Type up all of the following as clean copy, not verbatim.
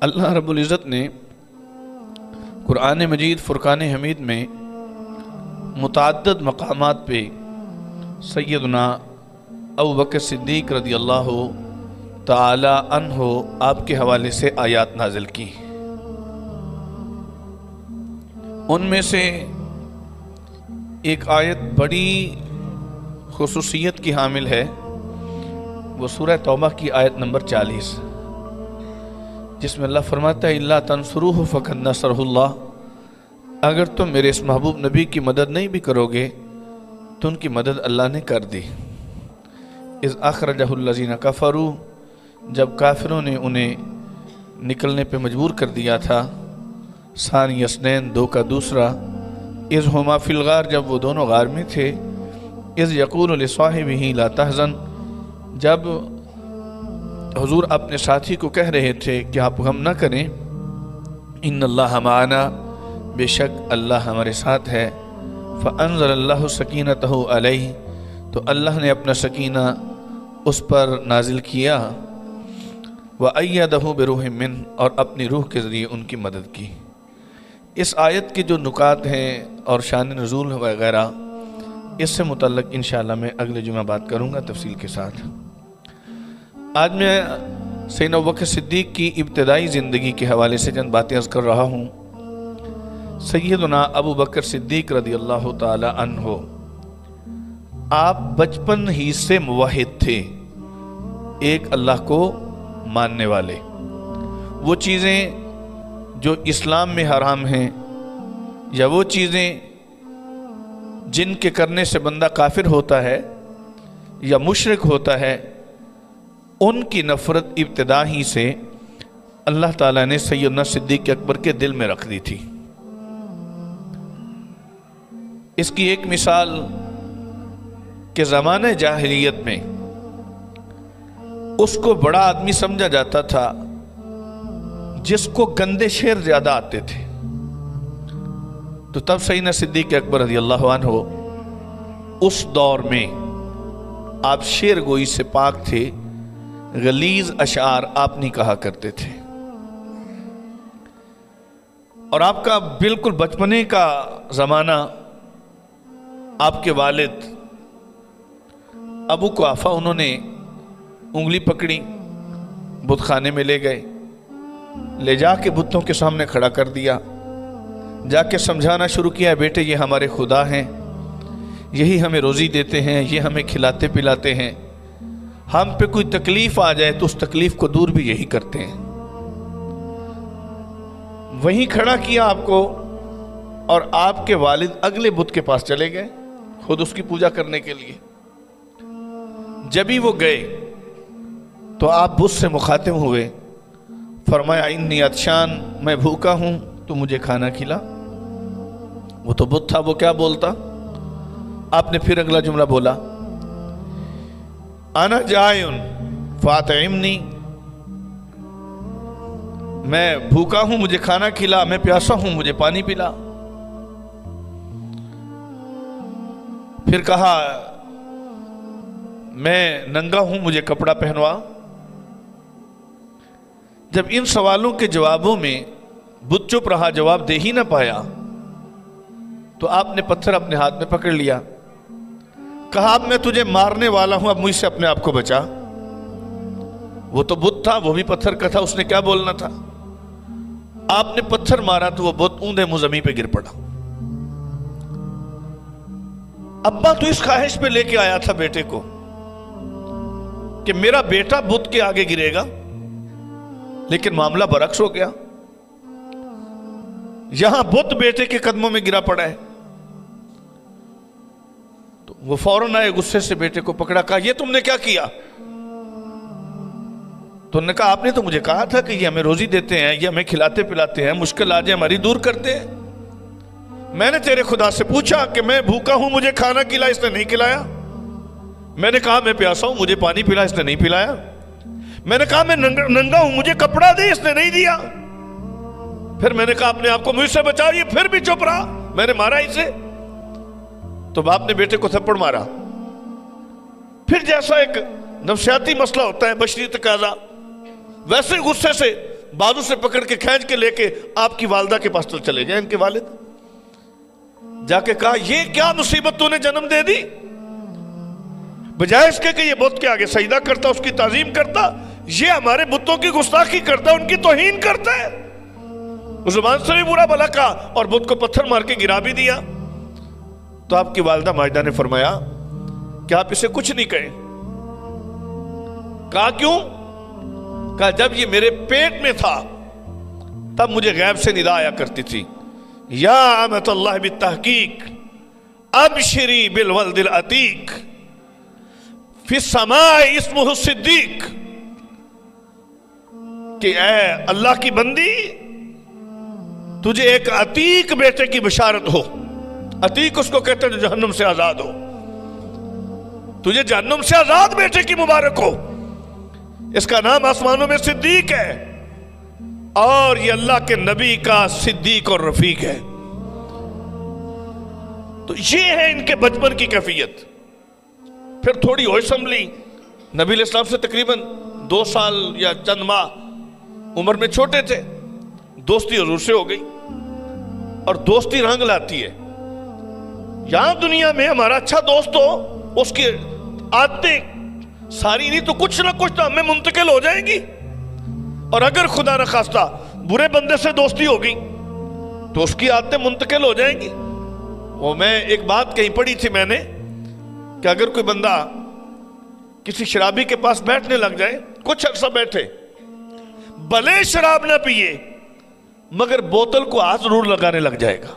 اللہ رب العزت نے قرآن مجید فرقان حمید میں متعدد مقامات پہ سیدنا ابوبکر صدیق رضی اللہ تعالی عنہ آپ کے حوالے سے آیات نازل کی۔ ان میں سے ایک آیت بڑی خصوصیت کی حامل ہے، وہ سورہ توبہ کی آیت نمبر 40، جس میں اللہ فرماتا ہے الا تنصروہ فقد نصرہ اللہ، اگر تم میرے اس محبوب نبی کی مدد نہیں بھی کرو گے تو ان کی مدد اللہ نے کر دی۔ اذ اخرجہ الذین کفروا، جب کافروں نے انہیں نکلنے پہ مجبور کر دیا تھا، ثانی اثنین، دو کا دوسرا، اذ ہما فی الغار، جب وہ دونوں غار میں تھے، اذ یقول لصاحبہ لا تحزن، جب حضور اپنے ساتھی کو کہہ رہے تھے کہ آپ غم نہ کریں، ان اللہ معنا، بے شک اللہ ہمارے ساتھ ہے، فانزل اللہ سکینتہ علیہ، تو اللہ نے اپنا سکینہ اس پر نازل کیا، وَأَيَّدَهُ بِرُوحٍ مِّنْهُ، اور اپنی روح کے ذریعے ان کی مدد کی۔ اس آیت کے جو نکات ہیں اور شان نزول وغیرہ، اس سے متعلق انشاءاللہ میں اگلے جمعہ بات کروں گا تفصیل کے ساتھ۔ آج میں سیدنا ابوبکر صدیق کی ابتدائی زندگی کے حوالے سے چند باتیں عرض کر رہا ہوں۔ سیدنا ابوبکر صدیق رضی اللہ تعالی عنہ، آپ بچپن ہی سے موحد تھے، ایک اللہ کو ماننے والے۔ وہ چیزیں جو اسلام میں حرام ہیں یا وہ چیزیں جن کے کرنے سے بندہ کافر ہوتا ہے یا مشرک ہوتا ہے، ان کی نفرت ابتدا ہی سے اللہ تعالیٰ نے سیدنا صدیق اکبر کے دل میں رکھ دی تھی۔ اس کی ایک مثال کہ زمانہ جاہلیت میں اس کو بڑا آدمی سمجھا جاتا تھا جس کو گندے شعر زیادہ آتے تھے، تو تب سیدنا صدیق اکبر رضی اللہ عنہ اس دور میں آپ شعر گوئی سے پاک تھے، غلیظ اشعار آپ نہیں کہا کرتے تھے، اور آپ کا بالکل بچپنے کا زمانہ، آپ کے والد ابو قحافہ، انہوں نے انگلی پکڑی، بت خانے میں لے گئے، لے جا کے بتوں کے سامنے کھڑا کر دیا، جا کے سمجھانا شروع کیا، بیٹے یہ ہمارے خدا ہیں، یہی ہمیں روزی دیتے ہیں، یہ ہمیں کھلاتے پلاتے ہیں، ہم پہ کوئی تکلیف آ جائے تو اس تکلیف کو دور بھی یہی کرتے ہیں۔ وہیں کھڑا کیا آپ کو، اور آپ کے والد اگلے بت کے پاس چلے گئے خود اس کی پوجا کرنے کے لیے۔ جب ہی وہ گئے تو آپ بت سے مخاطب ہوئے، فرمایا انی عطشان، میں بھوکا ہوں تو مجھے کھانا کھلا۔ وہ تو بت تھا، وہ کیا بولتا؟ آپ نے پھر اگلا جملہ بولا، انا جائن فاطعمنی، میں بھوکا ہوں مجھے کھانا کھلا، میں پیاسا ہوں مجھے پانی پلا۔ پھر کہا میں ننگا ہوں مجھے کپڑا پہنوا۔ جب ان سوالوں کے جوابوں میں بت چپ رہا، جواب دے ہی نہ پایا، تو آپ نے پتھر اپنے ہاتھ میں پکڑ لیا، کہا اب میں تجھے مارنے والا ہوں، اب مجھ سے اپنے آپ کو بچا۔ وہ تو بت تھا، وہ بھی پتھر کا تھا، اس نے کیا بولنا تھا؟ آپ نے پتھر مارا تو وہ بت اوندے منہ زمین پہ گر پڑا۔ ابا تو اس خواہش پہ لے کے آیا تھا بیٹے کو کہ میرا بیٹا بت کے آگے گرے گا، لیکن معاملہ برعکس ہو گیا، یہاں بت بیٹے کے قدموں میں گرا پڑا ہے۔ تو وہ فوراً آئے، غصے سے بیٹے کو پکڑا، کہا یہ تم نے کیا کیا؟ تو انہوں نے کہا آپ نے تو مجھے کہا تھا کہ یہ ہمیں روزی دیتے ہیں، یہ ہمیں کھلاتے پلاتے ہیں، مشکل آ جائے ہماری دور کرتے ہیں۔ میں نے تیرے خدا سے پوچھا کہ میں بھوکا ہوں مجھے کھانا کھلا، اس نے نہیں کھلایا۔ میں نے کہا میں پیاسا ہوں مجھے پانی پلا، اس نے نہیں پلایا۔ میں نے کہا میں ننگا ہوں مجھے کپڑا دے، اس نے نہیں دیا۔ پھر میں نے کہا اپنے آپ کو مجھ سے بچاؤ، یہ پھر بھی چپ رہا، میں نے مارا اسے۔ تو باپ نے بیٹے کو تھپڑ مارا۔ پھر جیسا ایک نفسیاتی مسئلہ ہوتا ہے، بشری تقاضا، ویسے غصے سے بازو سے پکڑ کے کھینچ کے لے کے آپ کی والدہ کے پاس چلے جائیں، ان کے والد جا کے کہا یہ کیا مصیبت تو نے جنم دے دی، بجائے اس کے کہ یہ بت کے آگے سجدہ کرتا، اس کی تعظیم کرتا، یہ ہمارے بتوں کی گستاخی کرتا، ان کی توہین کرتا ہے۔ زبان سے بھی برا بھلا کہا اور بت کو پتھر مار کے گرا بھی دیا۔ تو آپ کی والدہ ماجدہ نے فرمایا کہ آپ اسے کچھ نہیں کہیں۔ کہا کیوں؟ کہا جب یہ میرے پیٹ میں تھا تب مجھے غیب سے ندا آیا کرتی تھی، یا امۃ اللہ بالتحقیق ابشری بالولد العتیق فی السماء اسمہ الصدیق، کہ اے اللہ کی بندی تجھے ایک عتیق بیٹے کی بشارت ہو۔ عتیق اس کو کہتے ہیں جو جہنم سے آزاد ہو، تجھے جہنم سے آزاد بیٹے کی مبارک ہو، اس کا نام آسمانوں میں صدیق ہے، اور یہ اللہ کے نبی کا صدیق اور رفیق ہے۔ تو یہ ہے ان کے بچپن کی کیفیت۔ پھر تھوڑی ہوش سنبھلی، نبی علیہ السلام سے تقریباً 2 سال یا چند ماہ عمر میں چھوٹے تھے، دوستی حضور سے ہو گئی، اور دوستی رنگ لاتی ہے۔ یہاں دنیا میں ہمارا اچھا دوست ہو، اس کی عادتیں ساری نہیں تو کچھ نہ کچھ تو ہمیں منتقل ہو جائیں گی، اور اگر خدا نخواستہ برے بندے سے دوستی ہوگی تو اس کی عادتیں منتقل ہو جائیں گی۔ وہ میں ایک بات کہیں پڑھی تھی میں نے کہ اگر کوئی بندہ کسی شرابی کے پاس بیٹھنے لگ جائے، کچھ عرصہ بیٹھے، بھلے شراب نہ پیے مگر بوتل کو ہاتھ ضرور لگانے لگ جائے گا۔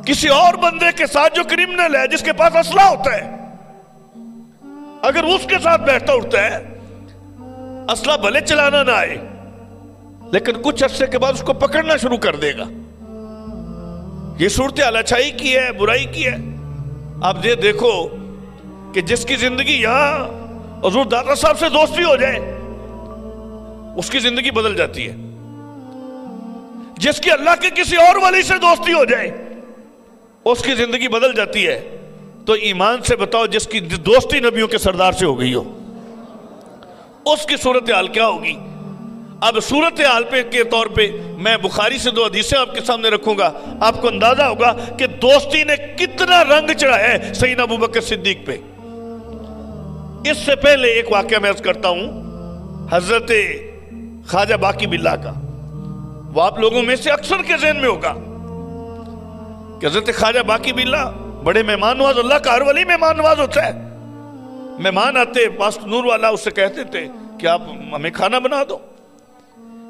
کسی اور بندے کے ساتھ جو کرمنل ہے، جس کے پاس اسلحہ ہوتا ہے، اگر اس کے ساتھ بیٹھتا اٹھتا ہے، اسلحہ بھلے چلانا نہ آئے لیکن کچھ عرصے کے بعد اس کو پکڑنا شروع کر دے گا۔ یہ صورتحال اچھائی کی ہے، برائی کی ہے۔ آپ یہ دیکھو کہ جس کی زندگی یہاں حضور داتا صاحب سے دوستی ہو جائے اس کی زندگی بدل جاتی ہے، جس کی اللہ کے کسی اور ولی سے دوستی ہو جائے اس کی زندگی بدل جاتی ہے۔ تو ایمان سے بتاؤ جس کی دوستی نبیوں کے سردار سے ہو گئی ہو اس کی صورتحال کیا ہوگی؟ اب صورتحال پہ کے طور پہ میں بخاری سے 2 حدیثیں آپ کے سامنے رکھوں گا، آپ کو اندازہ ہوگا کہ دوستی نے کتنا رنگ چڑھا ہے سیدنا ابوبکر صدیق پہ۔ اس سے پہلے ایک واقعہ میں عرض کرتا ہوں حضرت خواجہ باقی باللہ کا۔ وہ آپ لوگوں میں سے اکثر کے ذہن میں ہوگا کہ حضرت خواجہ باقی باللہ بڑے مہمان نواز، اللہ کا ہر ولی مہمان نواز ہوتا ہے۔ مہمان آتے پاس نور والا اس سے کہتے تھے کہ آپ ہمیں کھانا بنا دو۔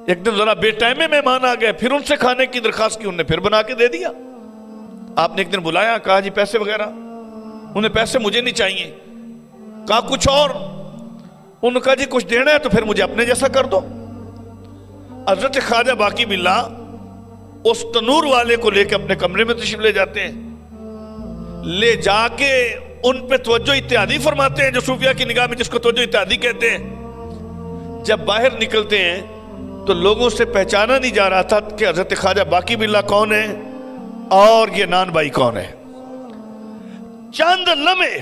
ایک دن ذرا بے ٹائم میں مہمان آ گئے، پھر ان سے کھانے کی درخواست کی، انہوں نے پھر بنا کے دے دیا۔ آپ نے ایک دن بلایا، کہا جی پیسے وغیرہ، انہیں پیسے مجھے نہیں چاہیے، کہا کچھ اور، انہوں نے کہا جی کچھ دینا ہے تو پھر مجھے اپنے جیسا کر دو۔ حضرت خواجہ باقی باللہ اس تنور والے کو لے کے اپنے کمرے میں تشریف لے جاتے ہیں، لے جا کے ان پہ توجہ اتحادی فرماتے ہیں، جو صوفیہ کی نگاہ میں جس کو توجہ اتحادی کہتے ہیں۔ جب باہر نکلتے ہیں تو لوگوں سے پہچانا نہیں جا رہا تھا کہ حضرت خواجہ باقی باللہ کون ہے اور یہ نان بھائی کون ہے۔ چند لمحے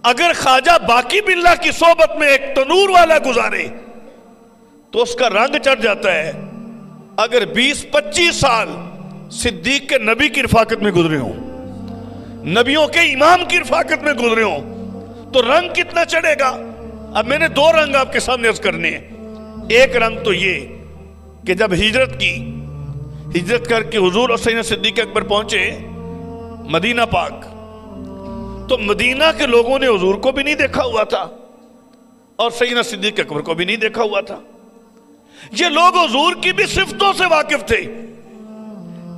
اگر خواجہ باقی باللہ کی صحبت میں ایک تنور والا گزارے تو اس کا رنگ چڑھ جاتا ہے۔ اگر 20-25 سال صدیق کے نبی کی رفاقت میں گزرے ہوں، نبیوں کے امام کی رفاقت میں گزرے ہوں تو رنگ کتنا چڑھے گا۔ اب میں نے 2 رنگ آپ کے سامنے عرض کرنے ہیں۔ ایک رنگ تو یہ کہ جب ہجرت کر کے حضور اور سیدنا صدیق اکبر پہنچے مدینہ پاک، تو مدینہ کے لوگوں نے حضور کو بھی نہیں دیکھا ہوا تھا اور سیدنا صدیق اکبر کو بھی نہیں دیکھا ہوا تھا۔ یہ لوگ حضور کی بھی صفتوں سے واقف تھے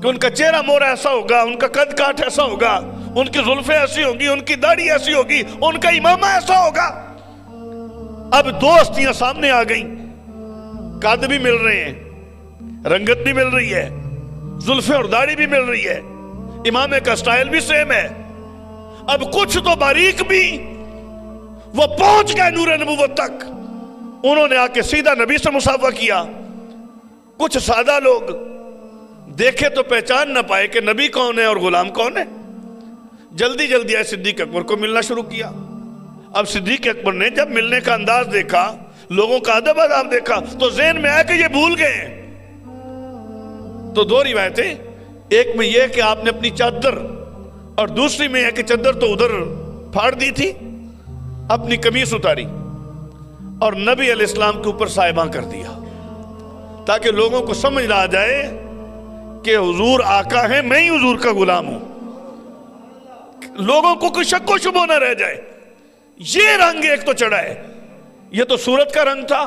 کہ ان کا چہرہ مورا ایسا ہوگا، ان کا قد کاٹ ایسا ہوگا، ان کی زلفیں ایسی ہوگی، ان کی داڑھی ایسی ہوگی، ان کا امامہ ایسا ہوگا۔ اب 2 ہستیاں سامنے آ گئیں، قد بھی مل رہے ہیں، رنگت بھی مل رہی ہے، زلفیں اور داڑھی بھی مل رہی ہے، امامے کا سٹائل بھی سیم ہے۔ اب کچھ تو باریک بھی وہ پہنچ گئے نور نبوت تک، انہوں نے آ کے سیدھا نبی سے مصافحہ کیا۔ کچھ سادہ لوگ دیکھے تو پہچان نہ پائے کہ نبی کون ہے اور غلام کون ہے، جلدی جلدی آئے صدیق اکبر کو ملنا شروع کیا۔ اب صدیق اکبر نے جب ملنے کا انداز دیکھا، لوگوں کا ادب اداب دیکھا تو ذہن میں آیا کہ یہ بھول گئے ہیں. تو دو روایتیں، ایک میں یہ کہ آپ نے اپنی چادر، اور دوسری میں یہ کہ چادر تو ادھر پھاڑ دی تھی، اپنی قمیص اتاری اور نبی علیہ السلام کے اوپر سائباں کر دیا، تاکہ لوگوں کو سمجھ نہ آ جائے کہ حضور آقا ہیں، میں ہی حضور کا غلام ہوں، لوگوں کو کوئی شک و شبہ نہ رہ جائے. یہ رنگ ایک تو چڑھا ہے، یہ تو صورت کا رنگ تھا.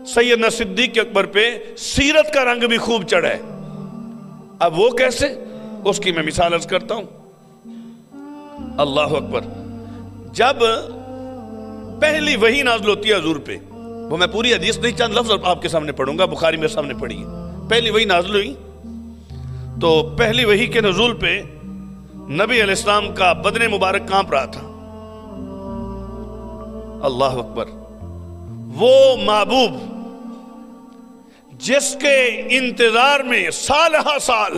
سیدنا صدیق اکبر پہ سیرت کا رنگ بھی خوب چڑھا ہے. اب وہ کیسے، اس کی میں مثال عرض کرتا ہوں. اللہ اکبر. جب پہلی وحی نازل ہوتی ہے حضور پہ، وہ میں پوری حدیث نہیں، چند لفظ آپ کے سامنے پڑھوں گا، بخاری میں سامنے پڑھی ہے. پہلی وحی نازل ہوئی تو پہلی وحی کے نزول پہ نبی علیہ السلام کا بدن مبارک کانپ رہا تھا. اللہ اکبر. وہ محبوب جس کے انتظار میں سال ہا سال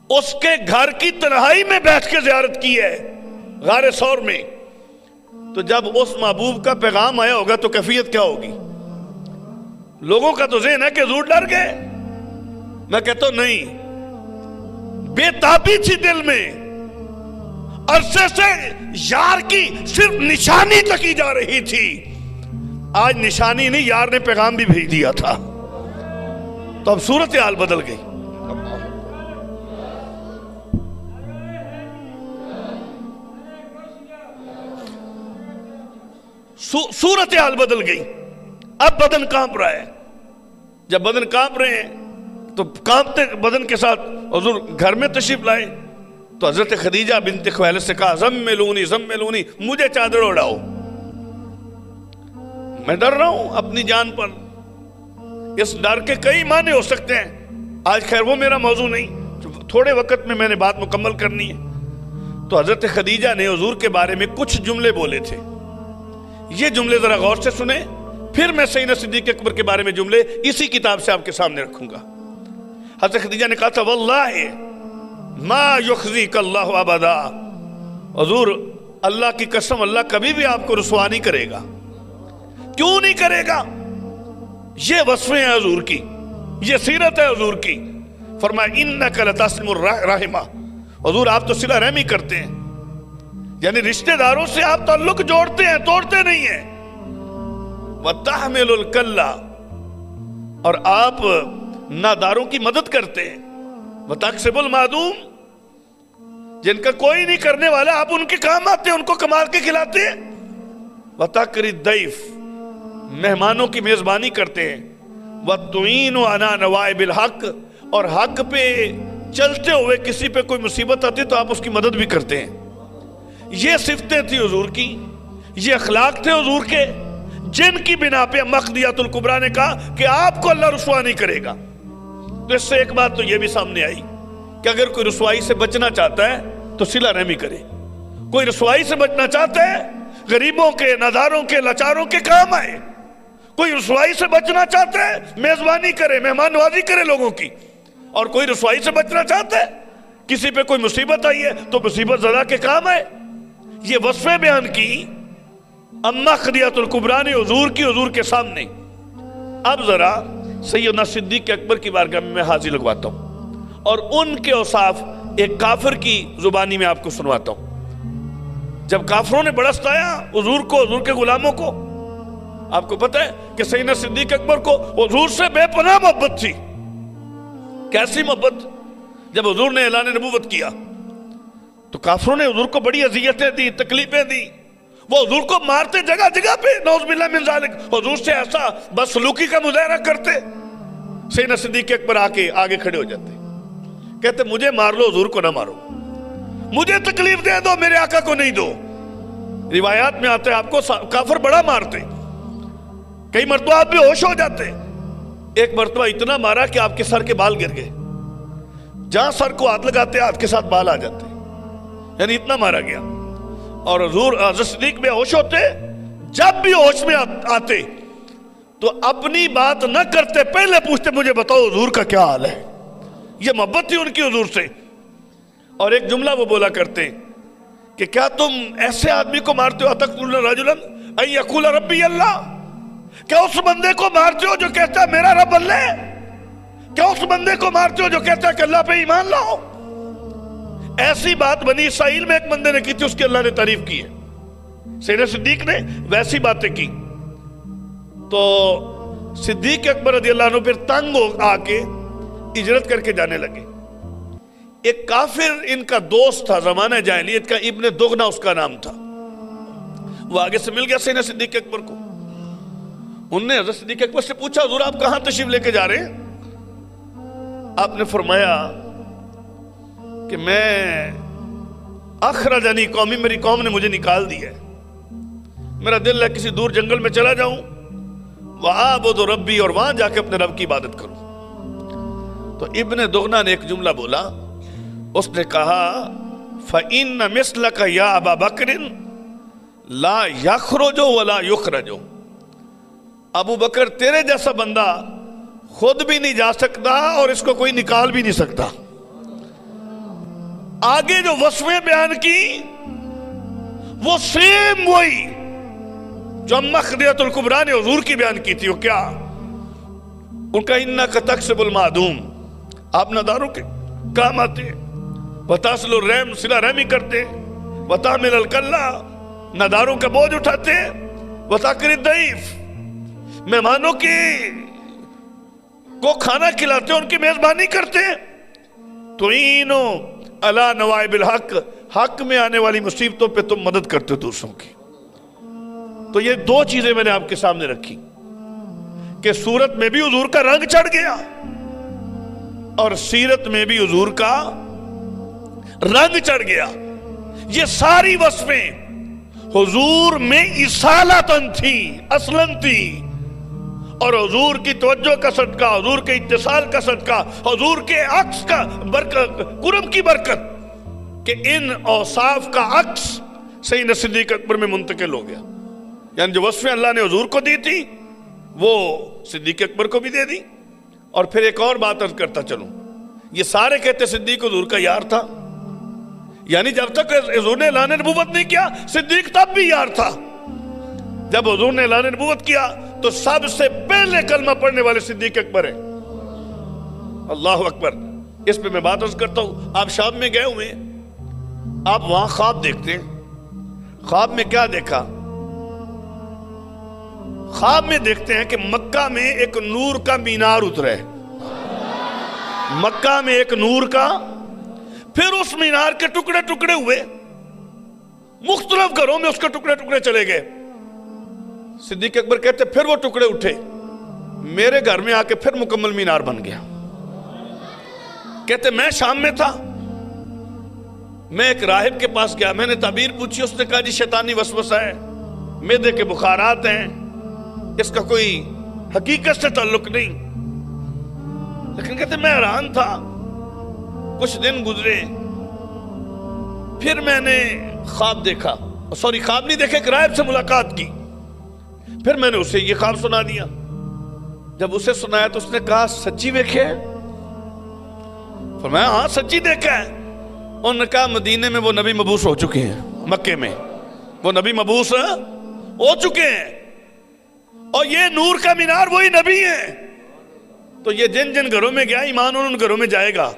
اس کے گھر کی تنہائی میں بیٹھ کے زیارت کی ہے، غار ثور میں، تو جب اس محبوب کا پیغام آیا ہوگا تو کیفیت کیا ہوگی؟ لوگوں کا تو ذہن ہے کہ حضور ڈر گئے. میں کہتا ہوں نہیں، بے تابی تھی دل میں، عرصے سے یار کی صرف نشانی تکی جا رہی تھی. آج نشانی نہیں، یار نے پیغام بھی بھیج دیا تھا. تو اب صورتحال بدل گئی. صورتحال بدل گئی. اب بدن کانپ رہا ہے. جب بدن کانپ رہے ہیں تو کانپتے بدن کے ساتھ حضور گھر میں تشریف لائے تو حضرت خدیجہ بنت خویلد سے کہا زملونی زملونی، مجھے چادر اڑاؤ، میں ڈر رہا ہوں اپنی جان پر. اس ڈر کے کئی معنی ہو سکتے ہیں، آج خیر وہ میرا موضوع نہیں، تھوڑے وقت میں نے بات مکمل کرنی ہے. تو حضرت خدیجہ نے حضور کے بارے میں کچھ جملے بولے تھے. یہ جملے ذرا غور سے سنیں، پھر میں سیدنا صدیق اکبر کے بارے میں جملے اسی کتاب سے آپ کے سامنے رکھوں گا. حضرت خدیجہ نے کہا تھا واللہ ما یخزیک اللہ ابدا، حضور اللہ کی قسم اللہ کبھی بھی آپ کو رسوا نہیں کرے گا. کیوں نہیں کرے گا؟ یہ وصفیں ہیں حضور کی، یہ سیرت ہے حضور کی. فرمایا انک لتصل الرحمہ، حضور آپ تو صلہ رحمی کرتے ہیں، یعنی رشتہ داروں سے آپ تعلق جوڑتے ہیں، توڑتے نہیں ہیں. وتحمل الکلہ، اور آپ ناداروں کی مدد کرتے ہیں. وتکسب المعدوم، جن کا کوئی نہیں کرنے والا آپ ان کے کام آتے ہیں، ان کو کما کے کھلاتے ہیں. وتقری الضیف، مہمانوں کی میزبانی کرتے ہیں. وتعین علی نوائب الحق، اور حق پہ چلتے ہوئے کسی پہ کوئی مصیبت آتی تو آپ اس کی مدد بھی کرتے ہیں. یہ صفتیں تھی حضور کی، یہ اخلاق تھے حضور کے، جن کی بنا پہ مخدیۃ الکبریٰ نے کہا کہ آپ کو اللہ رسوا نہیں کرے گا. تو اس سے ایک بات تو یہ بھی سامنے آئی کہ اگر کوئی رسوائی سے بچنا چاہتا ہے تو صلہ رحمی کرے. کوئی رسوائی سے بچنا چاہتا ہے غریبوں کے، ناداروں کے، لاچاروں کے کام آئے. کوئی رسوائی سے بچنا چاہتا ہے میزبانی کرے، مہمان نوازی کرے لوگوں کی. اور کوئی رسوائی سے بچنا چاہتا ہے کسی پہ کوئی مصیبت آئی ہے تو مصیبت زدہ کے کام آئے. یہ وصفیں بیان کی اما خدیجہ الکبریٰ نے حضور کی، حضور کے سامنے. اب ذرا سیدنا صدیق اکبر کی بارگاہ میں حاضری لگواتا ہوں اور ان کے اوصاف ایک کافر کی زبانی میں آپ کو سنواتا ہوں. جب کافروں نے بڑا ستایا حضور کو، حضور کے غلاموں کو، آپ کو پتہ ہے کہ سیدنا صدیق اکبر کو حضور سے بے پناہ محبت تھی. کیسی محبت؟ جب حضور نے اعلان نبوت کیا تو کافروں نے حضور کو بڑی اذیتیں دی، تکلیفیں دی. وہ حضور کو مارتے جگہ جگہ پہ، نعوذ باللہ من ذالک. حضور سے ایسا بدسلوکی کا مظاہرہ کرتے. سیدنا صدیق اکبر آ کے آگے کھڑے ہو جاتے، کہتے مجھے مار لو، حضور کو نہ مارو، مجھے تکلیف دے دو، میرے آقا کو نہیں دو. روایات میں آتے ہیں آپ کو کافر بڑا مارتے، کئی مرتبہ آپ بھی ہوش ہو جاتے. ایک مرتبہ اتنا مارا کہ آپ کے سر کے بال گر گئے. جہاں سر کو ہاتھ لگاتے ہاتھ کے ساتھ بال آ جاتے، یعنی اتنا مارا گیا. اور حضور حضرت صدیق بے ہوش ہوتے، جب بھی ہوش میں آتے تو اپنی بات نہ کرتے، پہلے پوچھتے مجھے بتاؤ حضور کا کیا حال ہے. یہ محبت تھی ان کی حضور سے. اور ایک جملہ وہ بولا کرتے کہ کیا تم ایسے آدمی کو مارتے ہو اتقتلون رجلا ان یقول ربی اللہ، کیا اس بندے کو مارتے ہو جو کہتا ہے میرا رب اللہ ہے؟ کیا اس بندے کو مارتے ہو جو کہتا ہے کہ اللہ پہ ایمان لاؤ؟ ایسی بات بنی اسرائیل میں ایک بندے نے کی تھی، اس کی اللہ نے تعریف کی ہے، سیدنا صدیق نے ویسی باتیں کی۔ تو صدیق اکبر رضی اللہ عنہ پھر تنگ ہو آ کے ہجرت کر کے جانے لگے۔ ایک کافر ان کا دوست تھا زمانہ جاہلیت کا، ابن دغنہ اس کا نام تھا، وہ آگے سے مل گیا سیدنا صدیق اکبر کو۔ انہوں نے حضرت صدیق اکبر سے پوچھا حضور آپ کہاں تشریف لے کے جا رہے ہیں؟ آپ نے فرمایا کہ میں اخرجنی قومی، میری قوم نے مجھے نکال دیا ہے، میرا دل ہے کسی دور جنگل میں چلا جاؤں، وَأَعْبُدُ رَبِّي، اور وہاں جا کے اپنے رب کی عبادت کروں۔ تو ابن دغنہ نے ایک جملہ بولا، اس نے کہا فَإِنَّ مِثْلَكَ يَا أَبَا بَكْرٍ لَا يَخْرُجُ وَلَا يُخْرَجُ، ابو بکر تیرے جیسا بندہ خود بھی نہیں جا سکتا اور اس کو کوئی نکال بھی نہیں سکتا۔ آگے جو وصفیں بیان کی وہ سیم وہی جو اما خدیجہ الکبریٰ نے حضور کی بیان کی تھی۔ وہ کیا؟ ان کا انک تکسب المعدوم، آپ ناداروں کے کام آتے، وتصل الرحم، صلہ رحمی کرتے، وتحمل الکلہ، ناداروں کا بوجھ اٹھاتے، وتقری الضیف، مہمانوں کی کو کھانا کھلاتے، ان کی میزبانی کرتے، تعینوا علی نوائب الحق، حق میں آنے والی مصیبتوں پہ تم مدد کرتے دوسروں کی۔ تو یہ دو چیزیں میں نے آپ کے سامنے رکھی کہ صورت میں بھی حضور کا رنگ چڑھ گیا اور سیرت میں بھی حضور کا رنگ چڑھ گیا۔ یہ ساری وصفیں حضور میں اصالتاً تھی، اصلاً تھی، اور حضور کی توجہ کا صدقہ، حضور کے اتصال کا صدقہ، حضور کے عکس کا برکت، قرب کی برکت کہ ان اوصاف کا عکس سیدنا صدیق اکبر میں منتقل ہو گیا۔ یعنی جو وصفیں اللہ نے حضور کو دی تھی وہ صدیق اکبر کو بھی دے دی۔ اور پھر ایک اور بات عرض کرتا چلوں، یہ سارے کہتے صدیق حضور کا یار تھا، یعنی جب تک حضور نے اعلان نبوت نہیں کیا صدیق تب بھی یار تھا۔ جب حضور نے اعلان نبوت کیا تو سب سے پہلے کلمہ پڑھنے والے صدیق اکبر ہیں۔ اللہ اکبر۔ اس پہ میں بات عرض کرتا ہوں، آپ شام میں گئے ہوئے، آپ وہاں خواب دیکھتے ہیں، خواب میں کیا دیکھا؟ خواب میں دیکھتے ہیں کہ مکہ میں ایک نور کا مینار اترے، مکہ میں ایک نور کا، پھر اس مینار کے ٹکڑے ٹکڑے ہوئے، مختلف گھروں میں اس کے ٹکڑے ٹکڑے چلے گئے۔ صدیق اکبر کہتے پھر وہ ٹکڑے اٹھے، میرے گھر میں آ کے پھر مکمل مینار بن گیا۔ کہتے میں شام میں تھا، میں ایک راہب کے پاس گیا، میں نے تعبیر پوچھی، اس نے کہا جی شیطانی وسوسہ ہے، معدے کے بخارات ہیں، اس کا کوئی حقیقت سے تعلق نہیں۔ لیکن کہتے میں حیران تھا، کچھ دن گزرے، پھر میں نے خواب دیکھا، خواب نہیں دیکھے، ایک راہب سے ملاقات کی، پھر میں نے اسے یہ خواب سنا دیا۔ جب اسے سنایا تو اس نے کہا سچی دیکھے؟ فرمایا ہاں سچی دیکھا ہے۔ انہوں نے کہا مدینے میں وہ نبی مبعوث ہو چکے ہیں، مکے میں وہ نبی مبعوث ہو چکے ہیں، اور یہ نور کا مینار وہی نبی ہیں۔ تو یہ جن جن گھروں میں گیا ایمان ان گھروں میں جائے گا،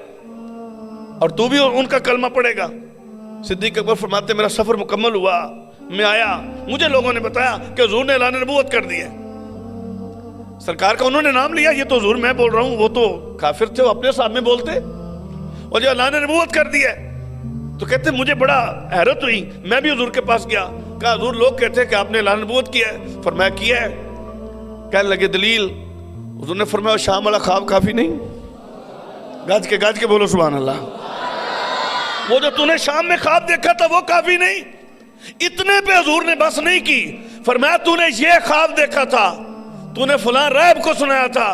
اور تو بھی ان کا کلمہ پڑھے گا۔ صدیق اکبر فرماتے میرا سفر مکمل ہوا، میں آیا، مجھے لوگوں نے بتایا کہ حضور نے اعلان نبوت کر دی ہے۔ سرکار کا انہوں نے نام لیا، یہ تو حضور میں بول رہا ہوں، وہ تو کافر تھے، وہ اپنے سامنے بولتے، اور جو اعلان نبوت کر دی ہے۔ تو کہتے مجھے بڑا حیرت ہوئی، میں بھی حضور کے پاس گیا، کہا حضور لوگ کہتے ہیں کہ آپ نے اعلان نبوت کیا ہے۔ فرمایا کیا ہے؟ کہنے لگے دلیل؟ حضور نے فرمایا شام والا خواب کافی نہیں؟ گاج کے بولو سبحان اللہ۔ وہ جو تو نے شام میں خواب دیکھا تھا وہ کافی نہیں؟ اتنے پہ حضور نے بس نہیں کی، فرمایا تو نے یہ خواب دیکھا تھا، تو نے فلاں راہب کو سنایا تھا،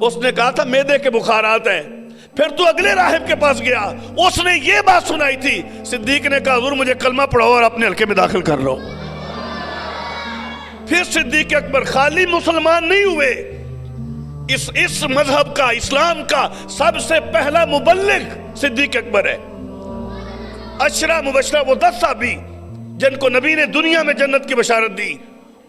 اس نے کہا تھا معدے کے بخارات ہیں، پھر تو اگلے راہب کے پاس گیا، اس نے یہ بات سنائی تھی۔ صدیق نے کہا حضور مجھے کلمہ پڑھاؤ اور اپنے حلقے میں داخل کر لو۔ پھر صدیق اکبر خالی مسلمان نہیں ہوئے، اس مذہب کا، اسلام کا سب سے پہلا مبلغ صدیق اکبر ہے۔ عشرہ مبشرہ، وہ 10 صحابی جن کو نبی نے دنیا میں جنت کی بشارت دی،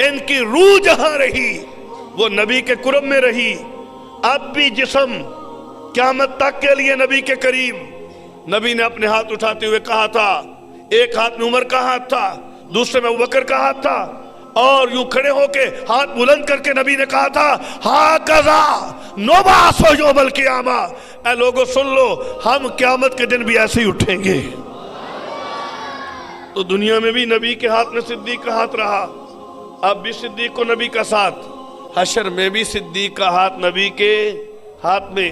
ان کی روح جہاں رہی وہ نبی کے قرب میں رہی. اب بھی جسم قیامت تک کے لیے نبی کے قریب. نبی نے اپنے ہاتھ اٹھاتے ہوئے کہا تھا, ایک ہاتھ میں عمر کا ہاتھ تھا, دوسرے میں ابوبکر کا ہاتھ تھا, اور یوں کھڑے ہو کے ہاتھ بلند کر کے نبی نے کہا تھا ہاکذا نبعث یوم القیامہ. اے لوگوں سن لو, ہم قیامت کے دن بھی ایسے ہی اٹھیں گے. تو دنیا میں بھی نبی کے ہاتھ میں صدیق کا ہاتھ رہا, اب بھی صدیق کو نبی کا ساتھ, حشر میں بھی صدیق کا ہاتھ نبی کے ہاتھ میں.